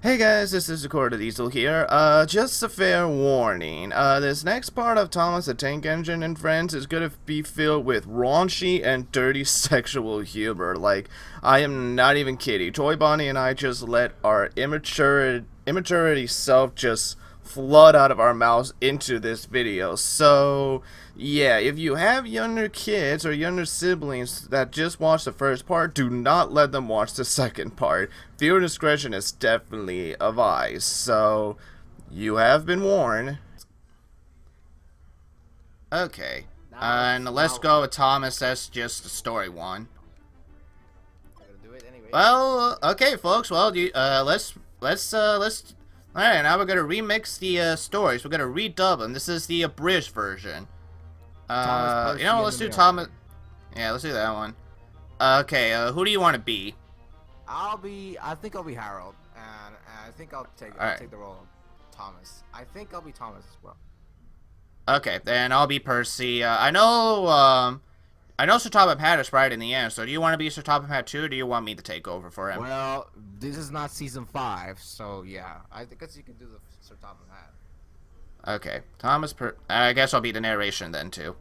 Hey guys, this is Recorded Diesel here. Just a fair warning. This next part of Thomas the Tank Engine and Friends is gonna be filled with raunchy and dirty sexual humor. Like, I am not even kidding. ToyBonnie and I just let our immaturity self just flood out of our mouths into this video. So, yeah, if you have younger kids or younger siblings that just watched the first part, do not let them watch the second part. Viewer discretion is definitely advised. So, you have been warned. Okay. And let's go with Thomas. That's just the story one. Well, okay, folks. Well, let's. Alright, now we're gonna remix the stories. We're gonna redub them. This is the abridged version. Let's do Thomas. Yeah, let's do that one. Okay, who do you want to be? I think I'll be Harold, and I think I'll take the role of Thomas. I think I'll be Thomas as well. Okay, then I'll be Percy. I know Sir Topham Hatt is right in the end, so do you want to be Sir Topham Hatt too, or do you want me to take over for him? Well, this is not season 5, so yeah, I guess you can do the Sir Topham Hatt. Okay, I guess I'll be the narration then too.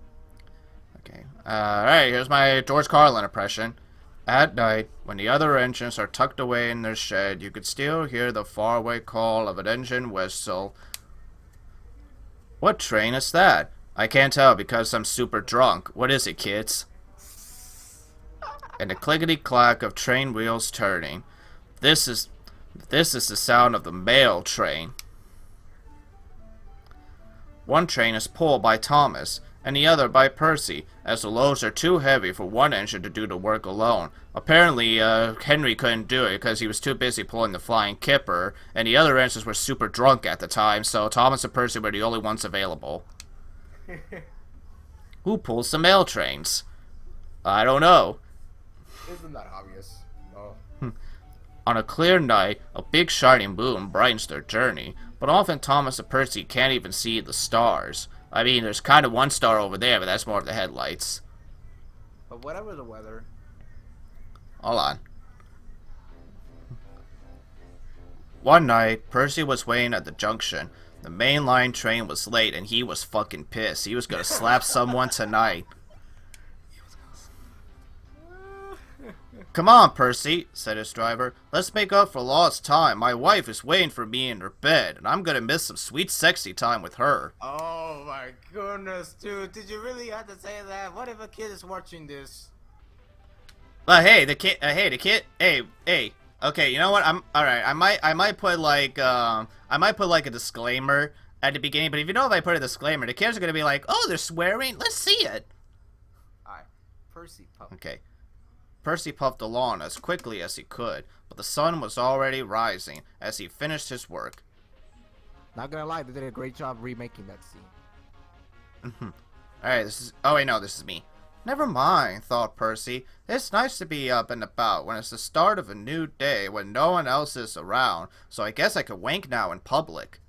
Okay, alright, here's my George Carlin impression. At night, when the other engines are tucked away in their shed, you could still hear the faraway call of an engine whistle. What train is that? I can't tell because I'm super drunk. What is it, kids? And the clickety-clack of train wheels turning. This is the sound of the mail train. One train is pulled by Thomas, and the other by Percy, as the loads are too heavy for one engine to do the work alone. Apparently, Henry couldn't do it because he was too busy pulling the flying kipper, and the other engines were super drunk at the time, so Thomas and Percy were the only ones available. Who pulls the mail trains? I don't know. Isn't that obvious? No. On a clear night, a big shining moon brightens their journey, but often Thomas and Percy can't even see the stars. I mean, there's kind of one star over there, but that's more of the headlights. But whatever the weather. Hold on. One night, Percy was waiting at the junction. The mainline train was late, and he was fucking pissed. He was gonna slap someone tonight. Come on, Percy, said his driver. Let's make up for lost time. My wife is waiting for me in her bed, and I'm gonna miss some sweet sexy time with her. Oh my goodness, dude. Did you really have to say that? What if a kid is watching this? Hey, the kid, hey. Okay, you know what? Alright, I might put like a disclaimer at the beginning, but if I put a disclaimer, the kids are gonna be like, oh, they're swearing? Let's see it. Alright, Percy puffed. Okay. Percy puffed along as quickly as he could, but the sun was already rising as he finished his work. Not gonna lie, they did a great job remaking that scene. Alright, this is me. Never mind, thought Percy. It's nice to be up and about when it's the start of a new day when no one else is around, so I guess I could wank now in public.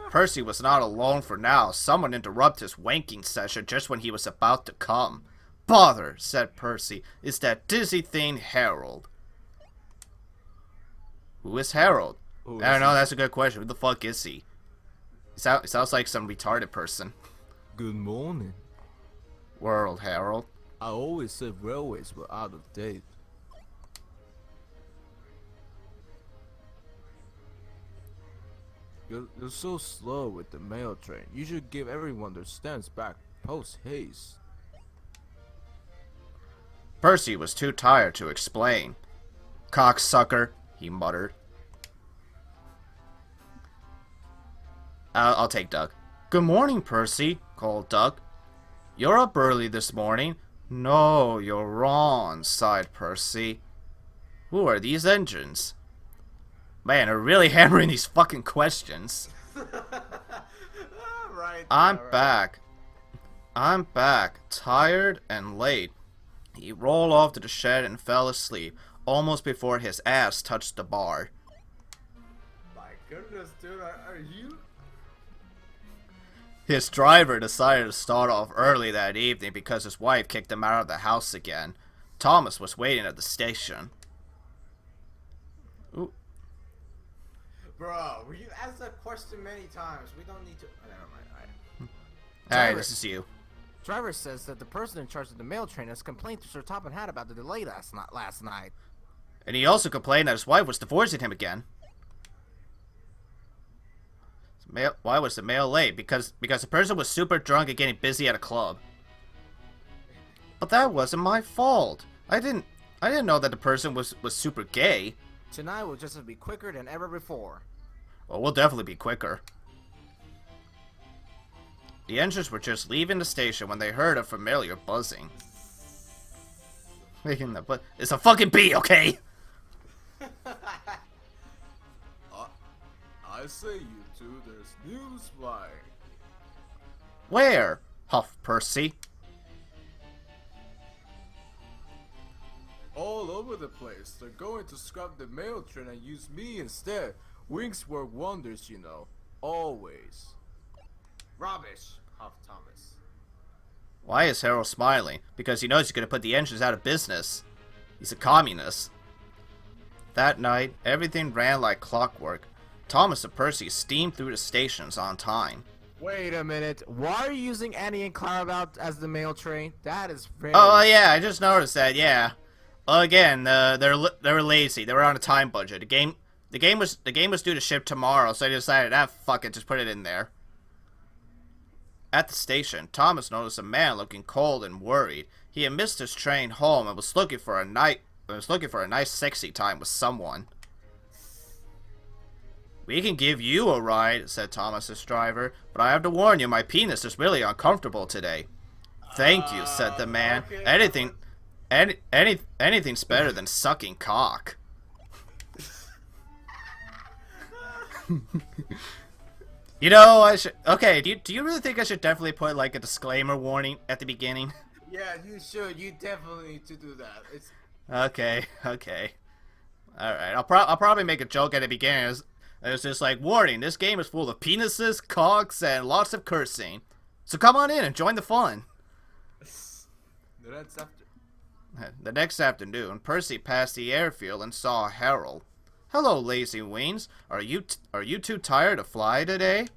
Percy was not alone for now. Someone interrupted his wanking session just when he was about to come. Bother, said Percy. It's that dizzy thing Harold. Who is Harold? I don't know, that's a good question. Who the fuck is he? He sounds like some retarded person. Good morning. World, Harold. I always said railways were out of date. You're so slow with the mail train. You should give everyone their stamps back post haste. Percy was too tired to explain. Cocksucker, he muttered. I'll take Doug. Good morning, Percy, called Doug. You're up early this morning. No, you're wrong, sighed Percy. Who are these engines? Man, they're really hammering these fucking questions. Right. I'm back, tired and late. He rolled off to the shed and fell asleep, almost before his ass touched the bar. My goodness, dude, are you? His driver decided to start off early that evening because his wife kicked him out of the house again. Thomas was waiting at the station. Ooh. Bro, you asked that question many times. We don't need to. Oh, never mind. Alright, this is you. Driver says that the person in charge of the mail train has complained to Sir Topham Hatt about the delay last night. And he also complained that his wife was divorcing him again. Why was the mail late? Because the person was super drunk and getting busy at a club. But that wasn't my fault. I didn't know that the person was super gay. Tonight will just be quicker than ever before. Well, we'll definitely be quicker. The engines were just leaving the station when they heard a familiar buzzing. It's a fucking bee, okay? I say, you two, there's news flying. Where? Huffed Percy. All over the place. They're going to scrap the mail train and use me instead. Wings work wonders, you know. Always. Rubbish, huffed Thomas. Why is Harold smiling? Because he knows he's going to put the engines out of business. He's a communist. That night, everything ran like clockwork. Thomas and Percy steamed through the stations on time. Wait a minute. Why are you using Annie and Clara as the mail train? That is very... Oh, yeah, I just noticed that, yeah. Well, again, they were lazy. They were on a time budget. The game was due to ship tomorrow, so they decided, fuck it, just put it in there. At the station, Thomas noticed a man looking cold and worried. He had missed his train home and was looking for a nice sexy time with someone. We can give you a ride, said Thomas's driver, but I have to warn you, my penis is really uncomfortable today. Thank you, said the man. Okay. Anything's better than sucking cock. You know, I should... Okay, do you really think I should definitely put, like, a disclaimer warning at the beginning? Yeah, you should. You definitely need to do that. It's... Okay. Alright, I'll probably make a joke at the beginning. It's just like, warning, this game is full of penises, cocks, and lots of cursing. So come on in and join the fun. The next afternoon, Percy passed the airfield and saw Harold. Hello, lazy wings. Are you too tired to fly today?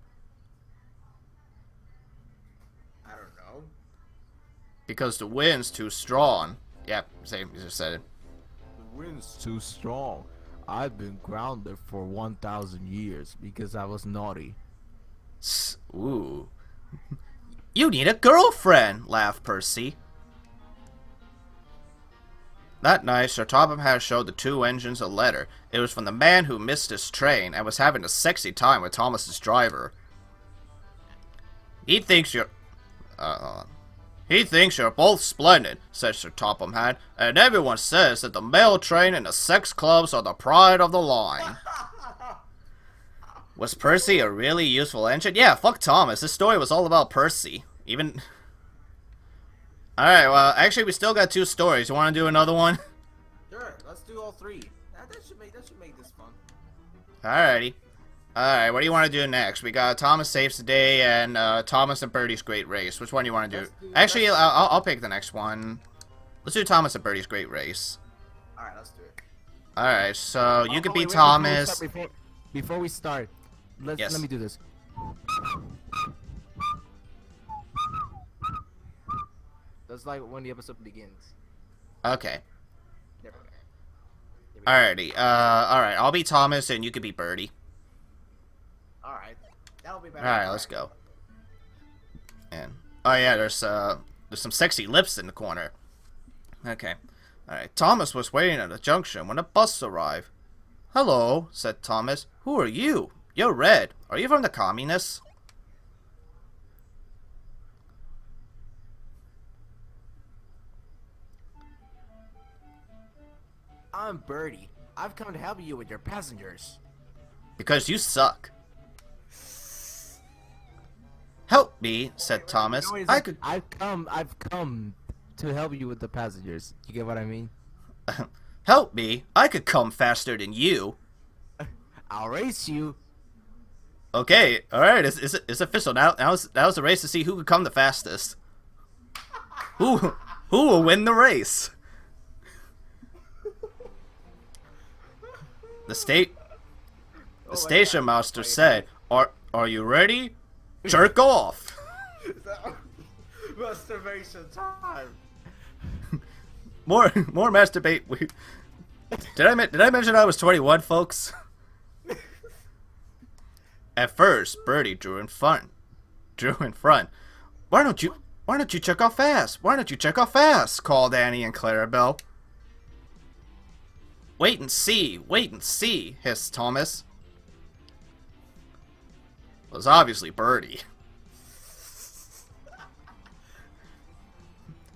I don't know. Because the wind's too strong. Yep, same, you just said it. The wind's too strong. I've been grounded for 1,000 years because I was naughty. Ooh. You need a girlfriend, laughed Percy. That night, Sir Topham Hatt showed the two engines a letter. It was from the man who missed his train and was having a sexy time with Thomas's driver. He thinks you're both splendid, said Sir Topham Hatt, and everyone says that the mail train and the sex clubs are the pride of the line. Was Percy a really useful engine? Yeah, fuck Thomas. This story was all about Percy. Even... Alright, well, actually, we still got two stories. You want to do another one? Sure, let's do all three. That should make this fun. Alrighty. Alright, what do you want to do next? We got Thomas Saves the Day and Thomas and Birdie's Great Race. Which one do you want to do? Actually, I'll pick the next one. Let's do Thomas and Birdie's Great Race. Alright, let's do it. Alright, so you could be Thomas. Before we start, let me do this. That's like when the episode begins. Okay. There we go. Alrighty. Alright, I'll be Thomas and you could be Birdie. Alright. That'll be better. Alright, let's go. And oh yeah, there's some sexy lips in the corner. Okay. Alright. Thomas was waiting at a junction when a bus arrived. Hello, said Thomas. Who are you? You're red. Are you from the communists? I'm Birdie. I've come to help you with your passengers. Because you suck. Help me, said Thomas. I've come to help you with the passengers. You get what I mean? Help me. I could come faster than you. I'll race you. Okay, alright, it's official. Now it's a race to see who can come the fastest. Who will win the race? The station master said, Are you ready? Jerk off! Masturbation time! More masturbate. Did I mention I was 21, folks? At first, Birdie drew in front. Why don't you check off fast? Why don't you check off fast? Called Annie and Clarabelle. Wait and see, hissed Thomas. It was obviously Birdie.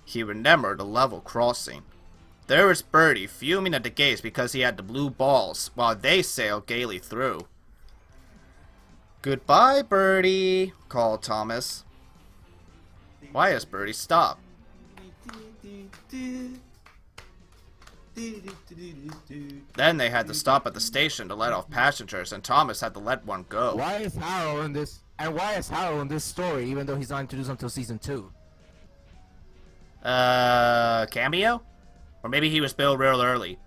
He remembered a level crossing. There was Birdie fuming at the gates because he had the blue balls, while they sailed gaily through. Goodbye, Birdie, called Thomas. Why has Birdie stopped? Then they had to stop at the station to let off passengers, and Thomas had to let one go. Why is Harold in this? And why is Harold in this story, even though he's not introduced until season 2? Cameo? Or maybe he was billed real early.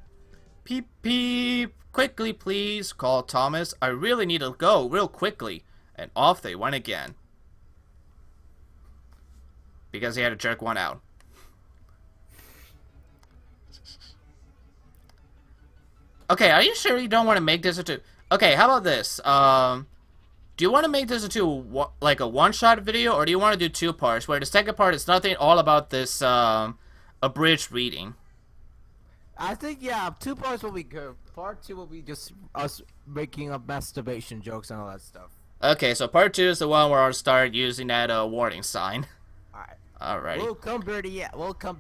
Peep, peep, quickly please, called Thomas. I really need to go real quickly. And off they went again. Because he had to jerk one out. Okay, are you sure you don't want to make this into... Okay, how about this? Do you want to make this into like a one-shot video, or do you want to do 2 parts, where the second part is nothing all about this abridged reading? I think, yeah, 2 parts will be good. Part 2 will be just us making up masturbation jokes and all that stuff. Okay, so part 2 is the one where I'll start using that warning sign. Alright. Alrighty. We'll come Birdie yet. We'll come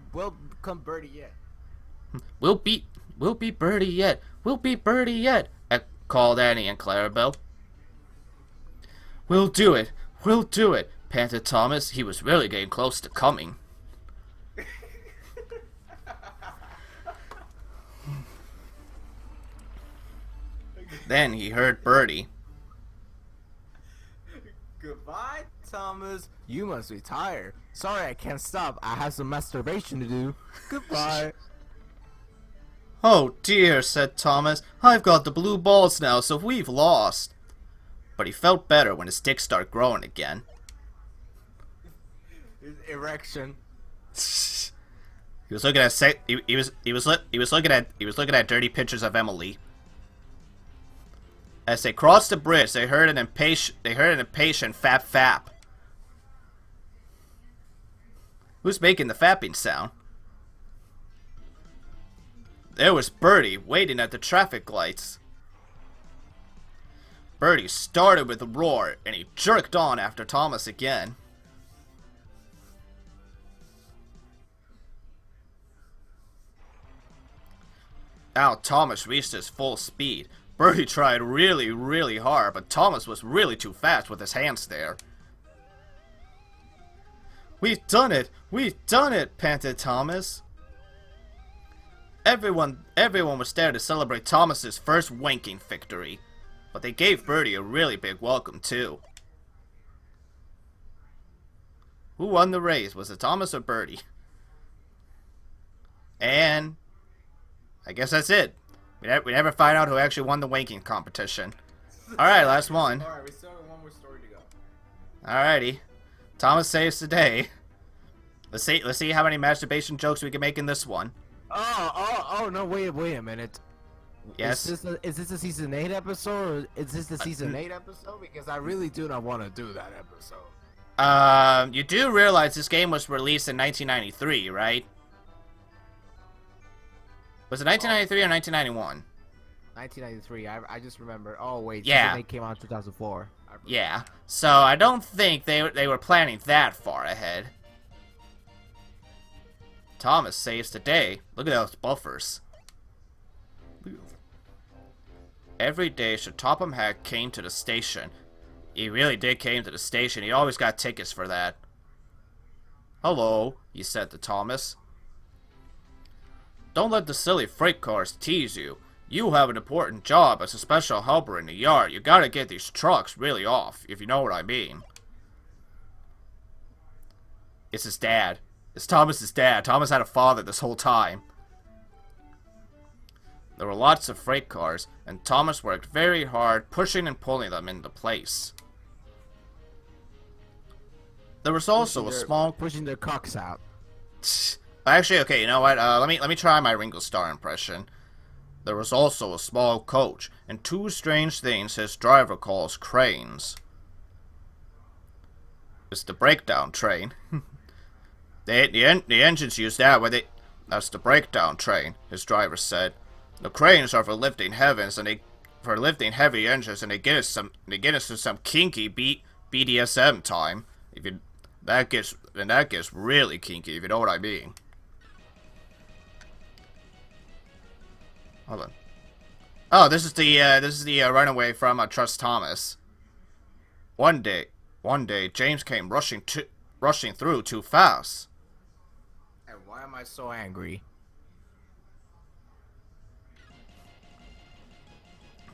Birdie yet. We'll beat Birdie yet. We'll beat Birdie yet, called Annie and Clarabelle. We'll do it, panted Thomas. He was really getting close to coming. Then he heard Birdie. Goodbye, Thomas. You must be tired. Sorry I can't stop. I have some masturbation to do. Goodbye. Oh dear, said Thomas. I've got the blue balls now, so we've lost. But he felt better when his dick started growing again. Erection. He was looking at he was looking at dirty pictures of Emily. As they crossed the bridge, they heard an impatient fap fap. Who's making the fapping sound? There was Birdie waiting at the traffic lights. Birdie started with a roar, and he jerked on after Thomas again. Now Thomas reached his full speed. Birdie tried really, really hard, but Thomas was really too fast with his hands there. We've done it! We've done it! Panted Thomas. Everyone was there to celebrate Thomas's first wanking victory, but they gave Birdie a really big welcome too. Who won the race? Was it Thomas or Birdie? And I guess that's it. We never find out who actually won the wanking competition. Alright, last one. Alright, we still have one more story to go. Alrighty. Thomas saves the day. Let's see how many masturbation jokes we can make in this one. Oh, no, wait a minute. Yes? Is this a season 8 episode, or is this the season 8 episode? Because I really do not want to do that episode. You do realize this game was released in 1993, right? Was it 1993 or 1991? 1993, I just remember. Oh, wait, yeah. season 8 came out in 2004. Yeah, so I don't think they were planning that far ahead. Thomas saves the day. Look at those buffers. Every day, Sir Topham Hatt came to the station. He really did came to the station. He always got tickets for that. Hello, he said to Thomas. Don't let the silly freight cars tease you. You have an important job as a special helper in the yard. You gotta get these trucks really off, if you know what I mean. It's his dad. It's Thomas's dad. Thomas had a father this whole time. There were lots of freight cars, and Thomas worked very hard pushing and pulling them into place. There was also a small... Pushing their cocks out. Actually, okay, you know what? Let me try my Ringo Starr impression. There was also a small coach, and two strange things his driver calls cranes. It's the breakdown train. the engines use that where they... That's the breakdown train, his driver said. The cranes are for lifting heavy engines, and they get us to some kinky BDSM time. That gets really kinky, if you know what I mean. Hold on. Oh, this is the runaway from Trust Thomas. One day, James came rushing through too fast. And why am I so angry?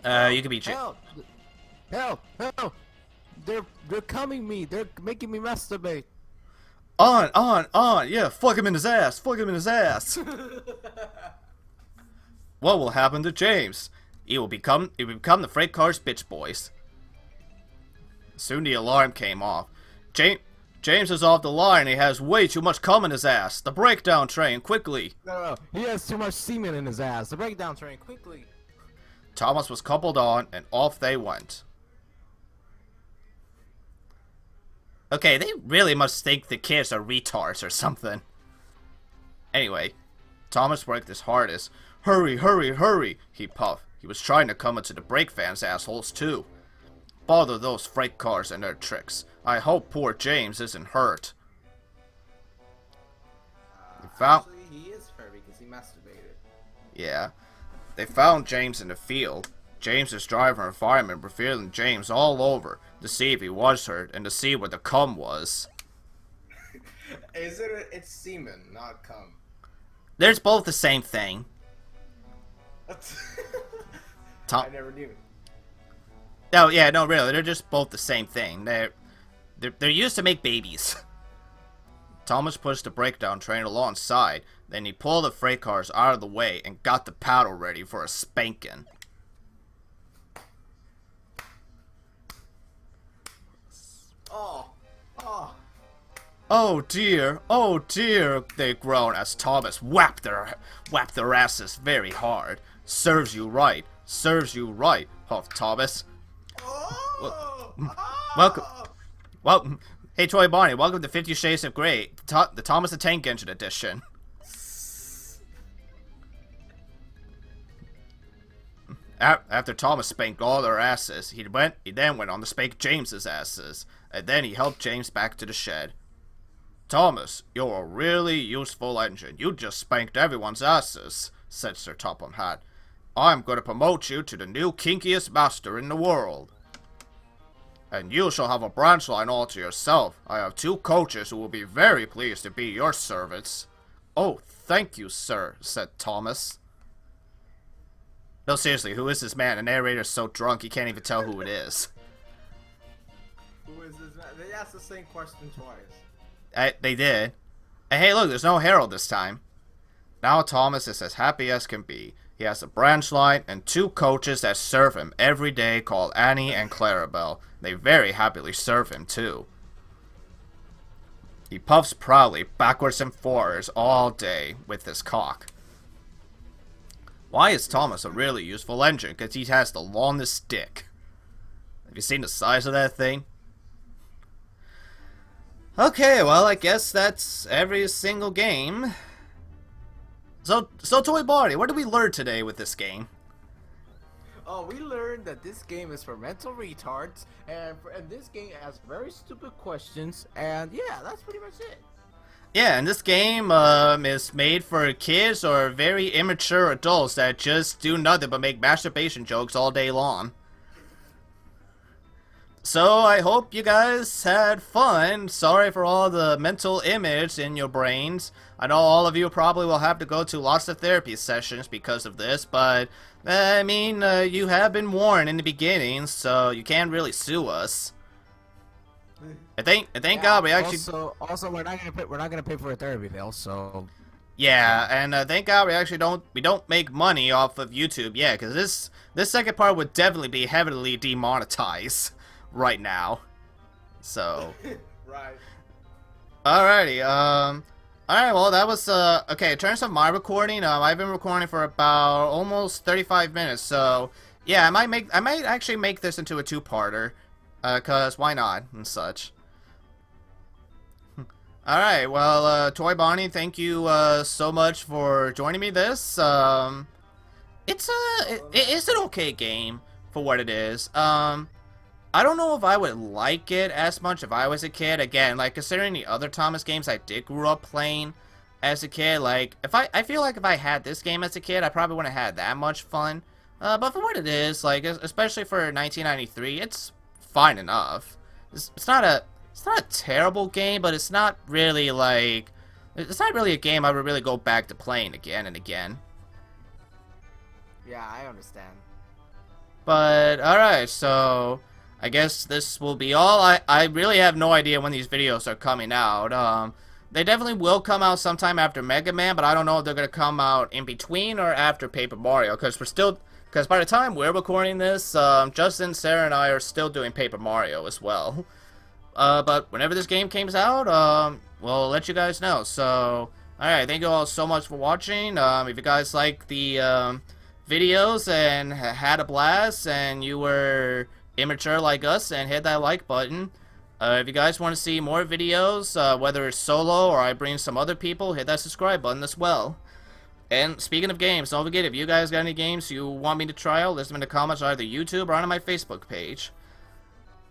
You can be Help! Help! Help! They're coming me. They're making me masturbate. On. Yeah, fuck him in his ass. Fuck him in his ass. What will happen to James? He will become the freight car's bitch boys. Soon the alarm came off. James is off the line. He has way too much cum in his ass. The breakdown train, quickly. No. He has too much semen in his ass. The breakdown train, quickly. Thomas was coupled on, and off they went. Okay, they really must think the kids are retards or something. Anyway, Thomas worked his hardest. Hurry, hurry, hurry, he puffed. He was trying to come into the brake fans' assholes too. Bother those freight cars and their tricks. I hope poor James isn't hurt. Actually, he is furry because he masturbated. Yeah. They found James in the field. James's driver and fireman were feeling James all over to see if he was hurt and to see where the cum was. It's semen, not cum. There's both the same thing. I never knew. No, yeah, no, really, they're just both the same thing. They're used to make babies. Thomas pushed the breakdown train alongside, then he pulled the freight cars out of the way and got the paddle ready for a spanking. Oh dear, they groaned as Thomas whapped their asses very hard. Serves you right, huffed Thomas. Welcome, hey ToyBonnie, welcome to 50 Shades of Grey, the Thomas the Tank Engine edition. After Thomas spanked all their asses, he then went on to spank James's asses, and then he helped James back to the shed. Thomas, you're a really useful engine. You just spanked everyone's asses, said Sir Topham Hatt. I'm going to promote you to the new kinkiest master in the world. And you shall have a branch line all to yourself. I have 2 coaches who will be very pleased to be your servants. Oh, thank you, sir, said Thomas. No, seriously, who is this man? The narrator's so drunk he can't even tell who it is. Who is this man? They asked the same question twice. They did. And hey, look, there's no Harold this time. Now Thomas is as happy as can be. He has a branch line and 2 coaches that serve him every day called Annie and Clarabelle. They very happily serve him too. He puffs proudly backwards and forwards all day with his cock. Why is Thomas a really useful engine? Because he has the longest dick. Have you seen the size of that thing? Okay, well, I guess that's every single game. So ToyBonnie, what did we learn today with this game? Oh, we learned that this game is for mental retards, and this game has very stupid questions, and yeah, that's pretty much it. Yeah, and this game is made for kids or very immature adults that just do nothing but make masturbation jokes all day long. So I hope you guys had fun. Sorry for all the mental image in your brains. I know all of you probably will have to go to lots of therapy sessions because of this, but I mean, you have been warned in the beginning, so you can't really sue us. Thank God we actually. Also, we're not gonna pay for a therapy bill. So Yeah, and thank God we don't make money off of YouTube. Yeah, because this second part would definitely be heavily demonetized right now. So. Right. Alrighty. Alright. Well, that was okay. In terms of my recording, I've been recording for about almost 35 minutes. So yeah, I might actually make this into a two-parter, cause why not and such. Alright, well, ToyBonnie, thank you, so much for joining me this. It's an okay game for what it is. I don't know if I would like it as much if I was a kid. Again, like, considering the other Thomas games I did grow up playing as a kid, like, I feel like if I had this game as a kid, I probably wouldn't have had that much fun. But for what it is, like, especially for 1993, it's fine enough. It's not a terrible game, but it's not really like it's not really a game I would really go back to playing again and again. yeah, I understand. But alright, so I guess this will be all. I really have no idea when these videos are coming out. They definitely will come out sometime after Mega Man, but I don't know if they're gonna come out in between or after Paper Mario, because by the time we're recording this, Justin, Sarah, and I are still doing Paper Mario as well. But whenever this game comes out, we'll let you guys know. So, alright, thank you all so much for watching. If you guys like the videos and had a blast and you were immature like us, and hit that like button. If you guys want to see more videos, whether it's solo or I bring some other people, hit that subscribe button as well. And speaking of games, don't forget, if you guys got any games you want me to try out, list them in the comments on either YouTube or on my Facebook page.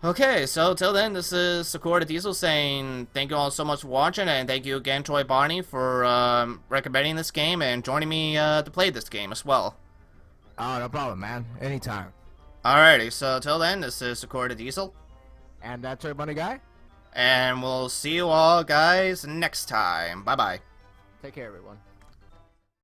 Okay, so till then, this is Sakura Diesel saying thank you all so much for watching, and thank you again, ToyBonnie, for recommending this game and joining me to play this game as well. Oh, no problem, man. Anytime. Alrighty, so till then, this is Sakura Diesel. And that ToyBonnie guy. And we'll see you all guys next time. Bye-bye. Take care, everyone.